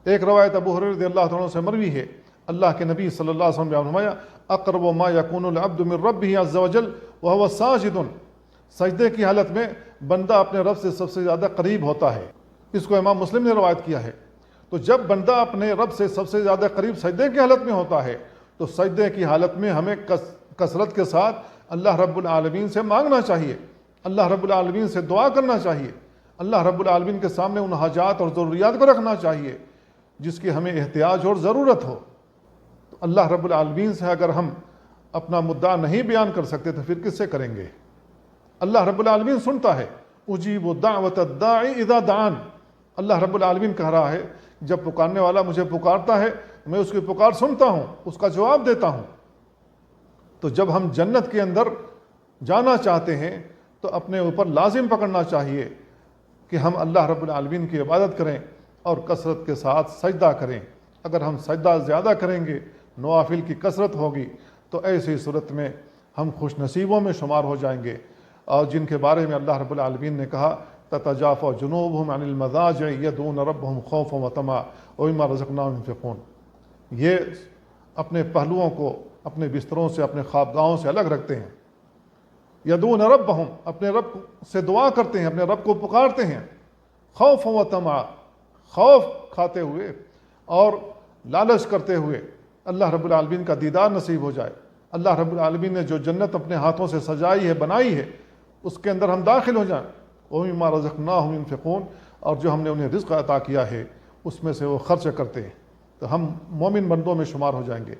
ایک روایت ابو ہریرہ رضی اللہ عنہ سے مروی ہے، اللہ کے نبی صلی اللہ علیہ وسلم نے فرمایا اقرب ما یکون العبد من ربہ عز وجل وهو ساجد، سجدے کی حالت میں بندہ اپنے رب سے سب سے زیادہ قریب ہوتا ہے۔ اس کو امام مسلم نے روایت کیا ہے۔ تو جب بندہ اپنے رب سے سب سے زیادہ قریب سجدے کی حالت میں ہوتا ہے تو سجدے کی حالت میں ہمیں کثرت کے ساتھ اللہ رب العالمین سے مانگنا چاہیے، اللہ رب العالمین سے دعا کرنا چاہیے، اللہ رب العالمین کے سامنے ان حاجات اور ضروریات کو رکھنا چاہیے جس کی ہمیں احتیاج اور ضرورت ہو۔ تو اللہ رب العالمین سے اگر ہم اپنا مدعا نہیں بیان کر سکتے تو پھر کس سے کریں گے؟ اللہ رب العالمین سنتا ہے، اجیب دعوت الداعی اذا دعان، اللہ رب العالمین کہہ رہا ہے جب پکارنے والا مجھے پکارتا ہے میں اس کی پکار سنتا ہوں، اس کا جواب دیتا ہوں۔ تو جب ہم جنت کے اندر جانا چاہتے ہیں تو اپنے اوپر لازم پکڑنا چاہیے کہ ہم اللہ رب العالمین کی عبادت کریں اور کثرت کے ساتھ سجدہ کریں۔ اگر ہم سجدہ زیادہ کریں گے، نوافل کی کثرت ہوگی، تو ایسی صورت میں ہم خوش نصیبوں میں شمار ہو جائیں گے، اور جن کے بارے میں اللہ رب العالمین نے کہا تتجافى جنوبهم عن المضاجع يدعون ربهم خوفا وطمعا ومما رزقناهم ينفقون، یہ اپنے پہلوؤں کو اپنے بستروں سے، اپنے خوابگاہوں سے الگ رکھتے ہیں۔ یدعون ربهم، اپنے رب سے دعا کرتے ہیں، اپنے رب کو پکارتے ہیں، خوفا وطمعا، خوف کھاتے ہوئے اور لالچ کرتے ہوئے اللہ رب العالمین کا دیدار نصیب ہو جائے، اللہ رب العالمین نے جو جنت اپنے ہاتھوں سے سجائی ہے، بنائی ہے، اس کے اندر ہم داخل ہو جائیں۔ وَمِمَّا رَزَقْنَاهُمْ يُنْفِقُونَ، اور جو ہم نے انہیں رزق عطا کیا ہے اس میں سے وہ خرچ کرتے ہیں، تو ہم مومن بندوں میں شمار ہو جائیں گے۔